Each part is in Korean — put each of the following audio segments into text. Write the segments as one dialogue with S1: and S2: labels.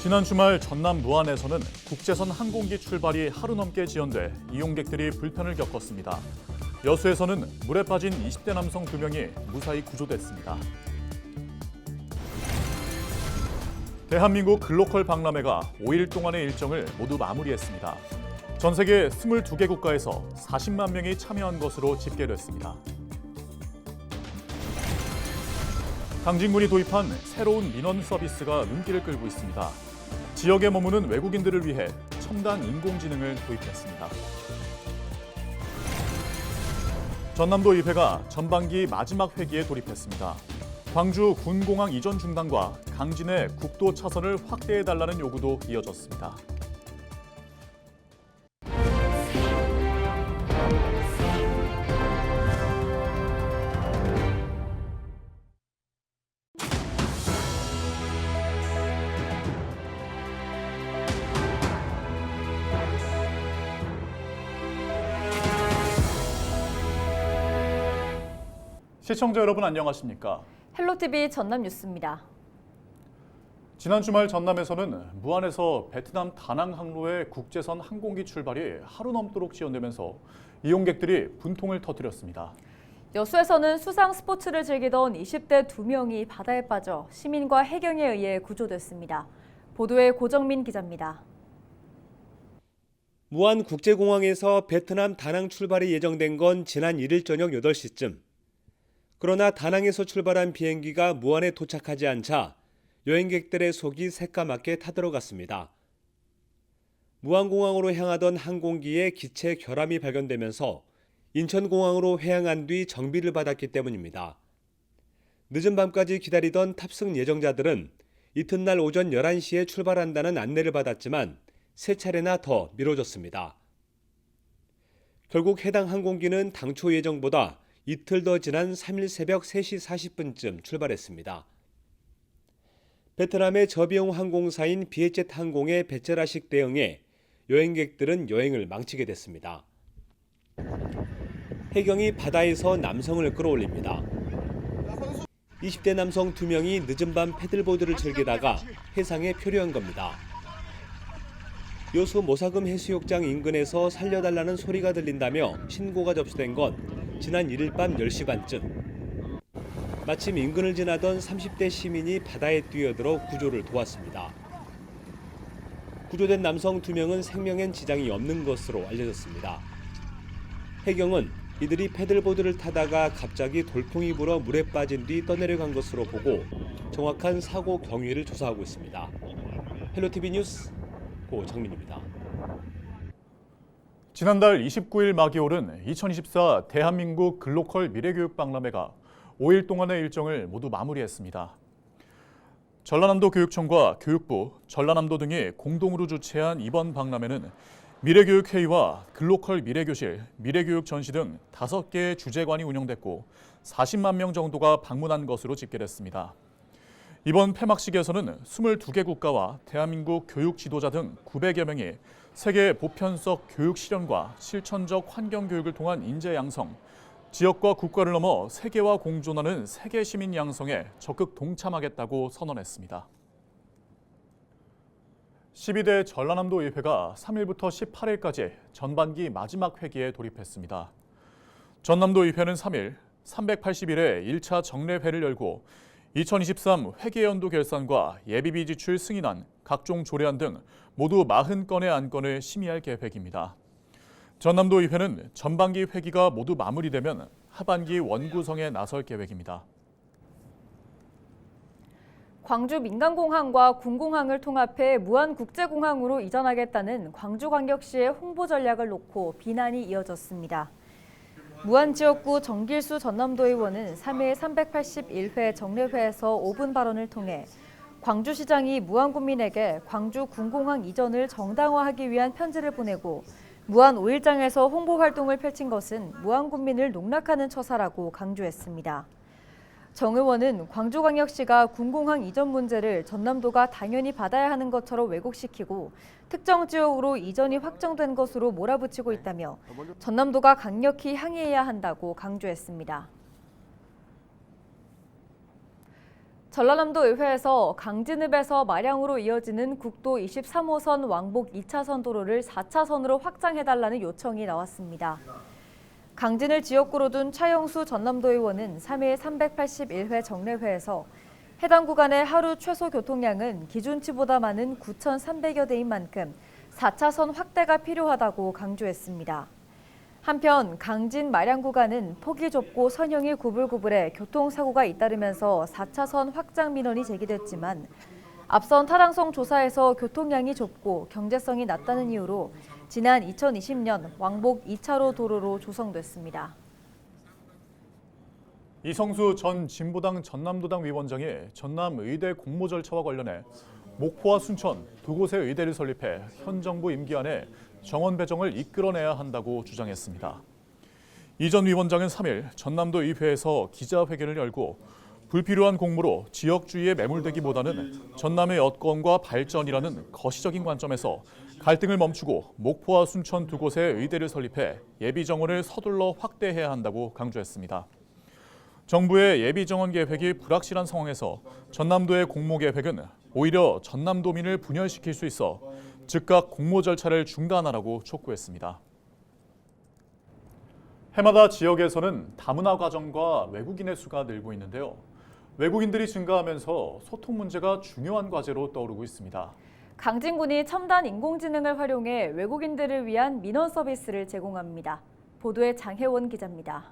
S1: 지난 주말 전남 무안에서는 국제선 항공기 출발이 하루 넘게 지연돼 이용객들이 불편을 겪었습니다. 여수에서는 물에 빠진 20대 남성 2명이 무사히 구조됐습니다. 대한민국 글로컬 박람회가 5일 동안의 일정을 모두 마무리했습니다. 전 세계 22개 국가에서 40만 명이 참여한 것으로 집계됐습니다. 강진군이 도입한 새로운 민원 서비스가 눈길을 끌고 있습니다. 지역에 머무는 외국인들을 위해 첨단 인공지능을 도입했습니다. 전남도 의회가 전반기 마지막 회기에 돌입했습니다. 광주 군공항 이전 중단과 강진의 국도 차선을 확대해달라는 요구도 이어졌습니다. 시청자 여러분 안녕하십니까?
S2: 헬로티비 전남 뉴스입니다.
S1: 지난 주말 전남에서는 무안에서 베트남 다낭 항로의 국제선 항공기 출발이 하루 넘도록 지연되면서 이용객들이 분통을 터뜨렸습니다.
S2: 여수에서는 수상 스포츠를 즐기던 20대 2명이 바다에 빠져 시민과 해경에 의해 구조됐습니다. 보도에 고정민 기자입니다.
S3: 무안 국제공항에서 베트남 다낭 출발이 예정된 건 지난 1일 저녁 8시쯤. 그러나 다낭에서 출발한 비행기가 무안에 도착하지 않자 여행객들의 속이 새까맣게 타들어갔습니다. 무안공항으로 향하던 항공기에 기체 결함이 발견되면서 인천공항으로 회항한 뒤 정비를 받았기 때문입니다. 늦은 밤까지 기다리던 탑승 예정자들은 이튿날 오전 11시에 출발한다는 안내를 받았지만 3차례나 더 미뤄졌습니다. 결국 해당 항공기는 당초 예정보다 이틀 더 지난 3일 새벽 3시 40분쯤 출발했습니다. 베트남의 저비용 항공사인 비에젯 항공의 배째라식 대응에 여행객들은 여행을 망치게 됐습니다. 해경이 바다에서 남성을 끌어올립니다. 20대 남성 2명이 늦은 밤 패들보드를 즐기다가 해상에 표류한 겁니다. 여수 모사금 해수욕장 인근에서 살려달라는 소리가 들린다며 신고가 접수된 건 지난 1일 밤 10시 반쯤. 마침 인근을 지나던 30대 시민이 바다에 뛰어들어 구조를 도왔습니다. 구조된 남성 2명은 생명엔 지장이 없는 것으로 알려졌습니다. 해경은 이들이 패들보드를 타다가 갑자기 돌풍이 불어 물에 빠진 뒤 떠내려간 것으로 보고 정확한 사고 경위를 조사하고 있습니다. 헬로티비 뉴스 고정민입니다.
S1: 지난달 29일 막이 오른 2024 대한민국 글로컬 미래교육 박람회가 5일 동안의 일정을 모두 마무리했습니다. 전라남도 교육청과 교육부, 전라남도 등이 공동으로 주최한 이번 박람회는 미래교육회의와 글로컬 미래교실, 미래교육 전시 등 5개의 주재관이 운영됐고 40만 명 정도가 방문한 것으로 집계됐습니다. 이번 폐막식에서는 22개 국가와 대한민국 교육 지도자 등 900여 명이 세계 보편적 교육 실현과 실천적 환경 교육을 통한 인재 양성, 지역과 국가를 넘어 세계와 공존하는 세계 시민 양성에 적극 동참하겠다고 선언했습니다. 12대 전라남도 의회가 3일부터 18일까지 전반기 마지막 회기에 돌입했습니다. 전남도 의회는 3일 381회 1차 정례회를 열고 2023 회계연도 결산과 예비비 지출 승인안, 각종 조례안 등 모두 40건의 안건을 심의할 계획입니다. 전남도 의회는 전반기 회기가 모두 마무리되면 하반기 원구성에 나설 계획입니다.
S2: 광주 민간공항과 군공항을 통합해 무안국제공항으로 이전하겠다는 광주광역시의 홍보 전략을 놓고 비난이 이어졌습니다. 무안지역구 정길수 전남도 의원은 3일 381회 정례회에서 5분 발언을 통해 광주시장이 무안군민에게 광주 군공항 이전을 정당화하기 위한 편지를 보내고 무안 5일장에서 홍보 활동을 펼친 것은 무안군민을 농락하는 처사라고 강조했습니다. 정 의원은 광주광역시가 군공항 이전 문제를 전남도가 당연히 받아야 하는 것처럼 왜곡시키고 특정 지역으로 이전이 확정된 것으로 몰아붙이고 있다며 전남도가 강력히 항의해야 한다고 강조했습니다. 전라남도 의회에서 강진읍에서 마량으로 이어지는 국도 23호선 왕복 2차선 도로를 4차선으로 확장해달라는 요청이 나왔습니다. 강진을 지역구로 둔 차영수 전남도 의원은 3일 381회 정례회에서 해당 구간의 하루 최소 교통량은 기준치보다 많은 9,300여 대인 만큼 4차선 확대가 필요하다고 강조했습니다. 한편 강진 마량 구간은 폭이 좁고 선형이 구불구불해 교통사고가 잇따르면서 4차선 확장 민원이 제기됐지만 앞선 타당성 조사에서 교통량이 좁고 경제성이 낮다는 이유로 지난 2020년 왕복 2차로 도로로 조성됐습니다.
S1: 이성수 전 진보당 전남도당 위원장이 전남 의대 공모 절차와 관련해 목포와 순천 두 곳의 의대를 설립해 현 정부 임기 안에 정원 배정을 이끌어내야 한다고 주장했습니다. 이 전 위원장은 3일 전남도 의회에서 기자회견을 열고 불필요한 공모로 지역주의에 매몰되기보다는 전남의 여건과 발전이라는 거시적인 관점에서 갈등을 멈추고 목포와 순천 두 곳의 의대를 설립해 예비 정원을 서둘러 확대해야 한다고 강조했습니다. 정부의 예비 정원 계획이 불확실한 상황에서 전남도의 공모 계획은 오히려 전남도민을 분열시킬 수 있어 즉각 공모 절차를 중단하라고 촉구했습니다. 해마다 지역에서는 다문화 가정과 외국인의 수가 늘고 있는데요. 외국인들이 증가하면서 소통 문제가 중요한 과제로 떠오르고 있습니다.
S2: 강진군이 첨단 인공지능을 활용해 외국인들을 위한 민원 서비스를 제공합니다. 보도에 장혜원 기자입니다.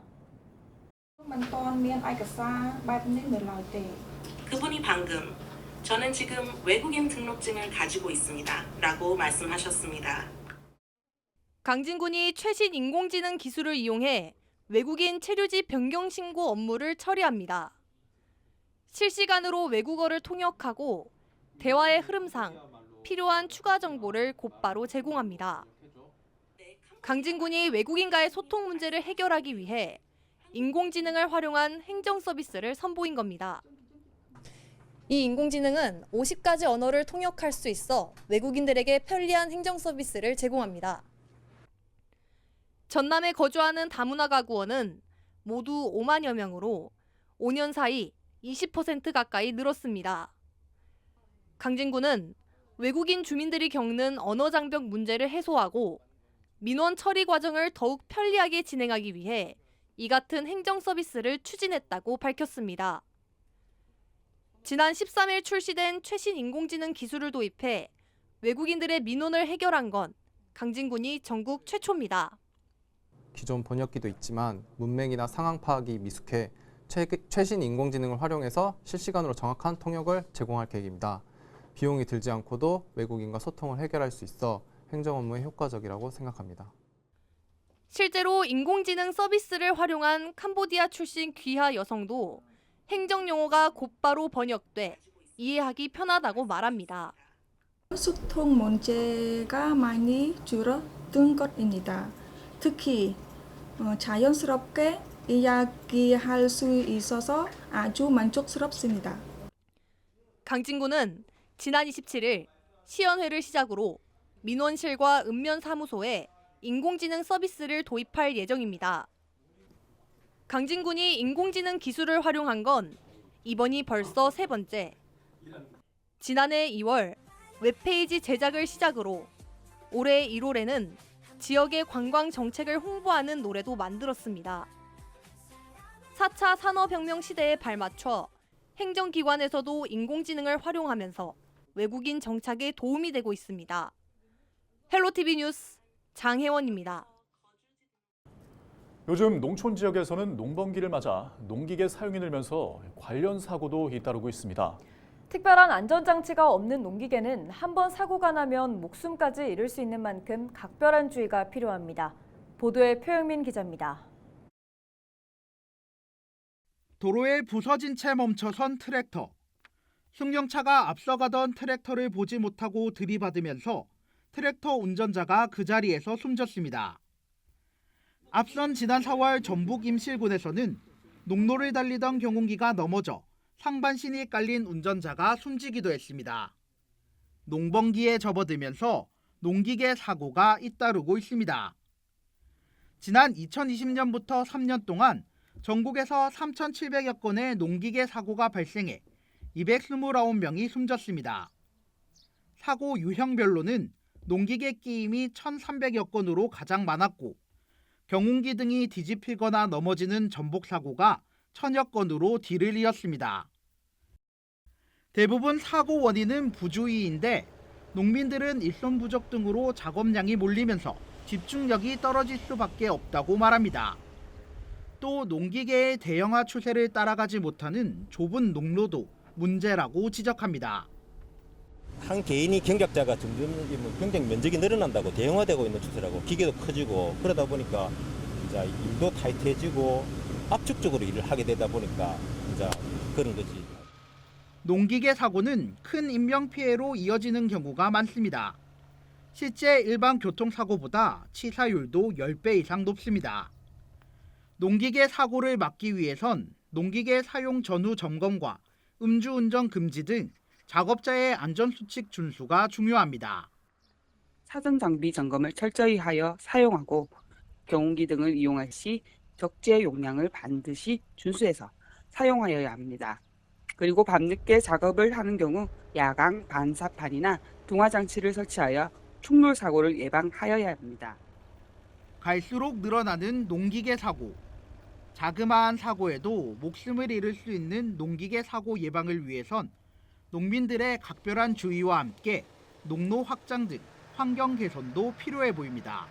S4: 그분이 방금 저는 지금 외국인 등록증을 가지고 있습니다. 라고 말씀하셨습니다.
S5: 강진군이 최신 인공지능 기술을 이용해 외국인 체류지 변경 신고 업무를 처리합니다. 실시간으로 외국어를 통역하고 대화의 흐름상 필요한 추가 정보를 곧바로 제공합니다. 강진군이 외국인과의 소통 문제를 해결하기 위해 인공지능을 활용한 행정 서비스를 선보인 겁니다. 이 인공지능은 50가지 언어를 통역할 수 있어 외국인들에게 편리한 행정 서비스를 제공합니다. 전남에 거주하는 다문화 가구원은 모두 5만여 명으로 5년 사이 20% 가까이 늘었습니다. 강진군은 외국인 주민들이 겪는 언어 장벽 문제를 해소하고 민원 처리 과정을 더욱 편리하게 진행하기 위해 이 같은 행정 서비스를 추진했다고 밝혔습니다. 지난 13일 출시된 최신 인공지능 기술을 도입해 외국인들의 민원을 해결한 건 강진군이 전국 최초입니다.
S6: 기존 번역기도 있지만 문맥이나 상황 파악이 미숙해 최신 인공지능을 활용해서 실시간으로 정확한 통역을 제공할 계획입니다. 비용이 들지 않고도 외국인과 소통을 해결할 수 있어 행정 업무에 효과적이라고 생각합니다.
S5: 실제로 인공지능 서비스를 활용한 캄보디아 출신 귀하 여성도 행정 용어가 곧바로 번역돼 이해하기 편하다고 말합니다.
S7: 소통 문제가 많이 줄어든 것입니다. 특히 자연스럽게 이야기할 수 있어서 아주 만족스럽습니다.
S5: 강진군은 지난 27일 시연회를 시작으로 민원실과 읍면사무소에 인공지능 서비스를 도입할 예정입니다. 강진군이 인공지능 기술을 활용한 건 이번이 벌써 세 번째. 지난해 2월 웹페이지 제작을 시작으로 올해 1월에는 지역의 관광 정책을 홍보하는 노래도 만들었습니다. 4차 산업혁명 시대에 발맞춰 행정기관에서도 인공지능을 활용하면서 외국인 정착에 도움이 되고 있습니다. 헬로티비 뉴스 장혜원입니다.
S1: 요즘 농촌 지역에서는 농번기를 맞아 농기계 사용이 늘면서 관련 사고도 잇따르고 있습니다.
S2: 특별한 안전장치가 없는 농기계는 한번 사고가 나면 목숨까지 잃을 수 있는 만큼 각별한 주의가 필요합니다. 보도에 표영민 기자입니다.
S8: 도로에 부서진 채 멈춰선 트랙터. 승용차가 앞서가던 트랙터를 보지 못하고 들이받으면서 트랙터 운전자가 그 자리에서 숨졌습니다. 앞선 지난 4월 전북 임실군에서는 농로를 달리던 경운기가 넘어져 상반신이 깔린 운전자가 숨지기도 했습니다. 농번기에 접어들면서 농기계 사고가 잇따르고 있습니다. 지난 2020년부터 3년 동안 전국에서 3,700여 건의 농기계 사고가 발생해 229명이 숨졌습니다. 사고 유형별로는 농기계 끼임이 1,300여 건으로 가장 많았고 경운기 등이 뒤집히거나 넘어지는 전복 사고가 1,000여 건으로 뒤를 이었습니다. 대부분 사고 원인은 부주의인데 농민들은 일손 부족 등으로 작업량이 몰리면서 집중력이 떨어질 수밖에 없다고 말합니다. 또 농기계의 대형화 추세를 따라가지 못하는 좁은 농로도 문제라고 지적합니다.
S9: 한 개인이 경작자가 점점 경작 면적이 늘어난다고 대형화되고 있는 추세라고 기계도 커지고 그러다 보니까 이제 일도 타이트해지고 압축적으로 일을 하게 되다 보니까 이제 그런 거지.
S8: 농기계 사고는 큰 인명피해로 이어지는 경우가 많습니다. 실제 일반 교통사고보다 치사율도 10배 이상 높습니다. 농기계 사고를 막기 위해선 농기계 사용 전후 점검과 음주운전 금지 등 작업자의 안전수칙 준수가 중요합니다.
S10: 사전 장비 점검을 철저히 하여 사용하고 경운기 등을 이용할 시 적재 용량을 반드시 준수해서 사용하여야 합니다. 그리고 밤늦게 작업을 하는 경우 야광 반사판이나 동화 장치를 설치하여 충돌 사고를 예방하여야 합니다.
S8: 갈수록 늘어나는 농기계 사고. 자그마한 사고에도 목숨을 잃을 수 있는 농기계 사고 예방을 위해선 농민들의 각별한 주의와 함께 농로 확장 등 환경 개선도 필요해 보입니다.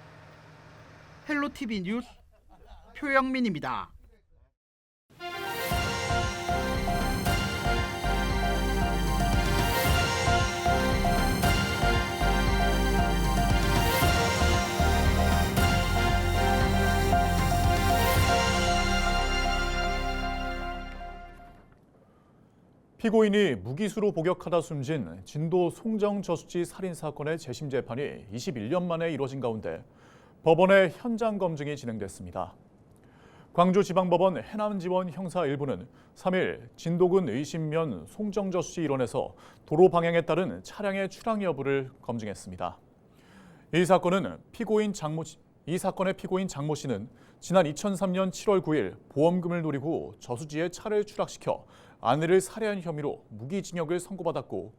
S8: 헬로티비 뉴스 표영민입니다.
S1: 피고인이 무기수로 복역하다 숨진 진도 송정 저수지 살인 사건의 재심 재판이 21년 만에 이뤄진 가운데 법원의 현장 검증이 진행됐습니다. 광주지방법원 해남지원 형사 1부는 3일 진도군 의심면 송정 저수지 일원에서 도로 방향에 따른 차량의 출항 여부를 검증했습니다. 이 사건의 피고인 장모 씨는 지난 2003년 7월 9일 보험금을 노리고 저수지에 차를 추락시켜 아내를 살해한 혐의로 무기징역을 선고받았고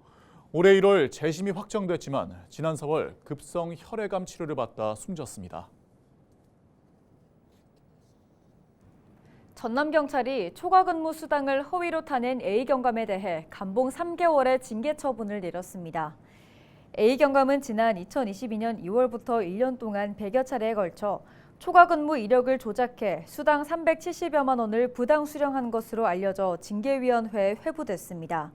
S1: 올해 1월 재심이 확정됐지만 지난 4월 급성 혈액암 치료를 받다 숨졌습니다.
S2: 전남경찰이 초과근무 수당을 허위로 타낸 A경감에 대해 감봉 3개월의 징계 처분을 내렸습니다. A경감은 지난 2022년 2월부터 1년 동안 100여 차례에 걸쳐 초과근무 이력을 조작해 수당 370여만 원을 부당 수령한 것으로 알려져 징계위원회에 회부됐습니다.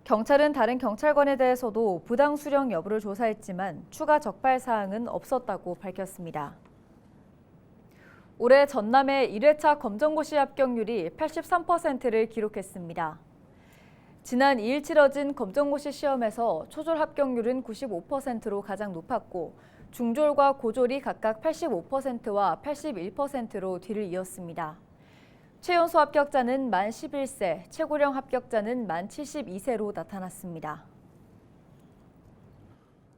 S2: 경찰은 다른 경찰관에 대해서도 부당 수령 여부를 조사했지만 추가 적발 사항은 없었다고 밝혔습니다. 올해 전남의 1회차 검정고시 합격률이 83%를 기록했습니다. 지난 2일 치러진 검정고시 시험에서 초졸 합격률은 95%로 가장 높았고 중졸과 고졸이 각각 85%와 81%로 뒤를 이었습니다. 최연소 합격자는 만 11세, 최고령 합격자는 만 72세로 나타났습니다.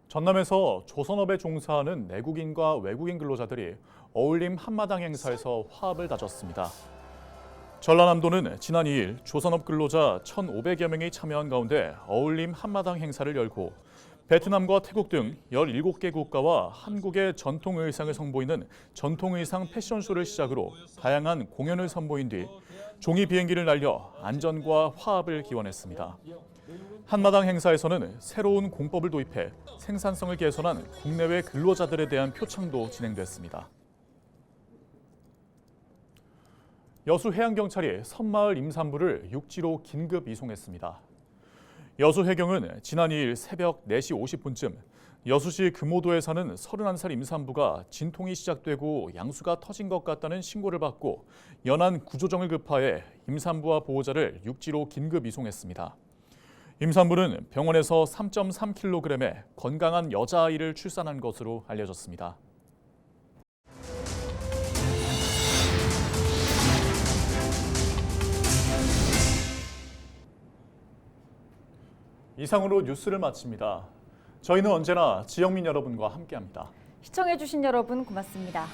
S1: 전남에서 조선업에 종사하는 내국인과 외국인 근로자들이 어울림 한마당 행사에서 화합을 다졌습니다. 전라남도는 지난 2일 조선업 근로자 1,500여 명이 참여한 가운데 어울림 한마당 행사를 열고 베트남과 태국 등 17개 국가와 한국의 전통 의상을 선보이는 전통 의상 패션쇼를 시작으로 다양한 공연을 선보인 뒤 종이 비행기를 날려 안전과 화합을 기원했습니다. 한마당 행사에서는 새로운 공법을 도입해 생산성을 개선한 국내외 근로자들에 대한 표창도 진행됐습니다. 여수해양경찰이 섬마을 임산부를 육지로 긴급 이송했습니다. 여수해경은 지난 2일 새벽 4시 50분쯤 여수시 금오도에 사는 31살 임산부가 진통이 시작되고 양수가 터진 것 같다는 신고를 받고 연안 구조정을 급파해 임산부와 보호자를 육지로 긴급 이송했습니다. 임산부는 병원에서 3.3kg의 건강한 여자아이를 출산한 것으로 알려졌습니다. 이상으로 뉴스를 마칩니다. 저희는 언제나 지역민 여러분과 함께합니다.
S2: 시청해주신 여러분 고맙습니다.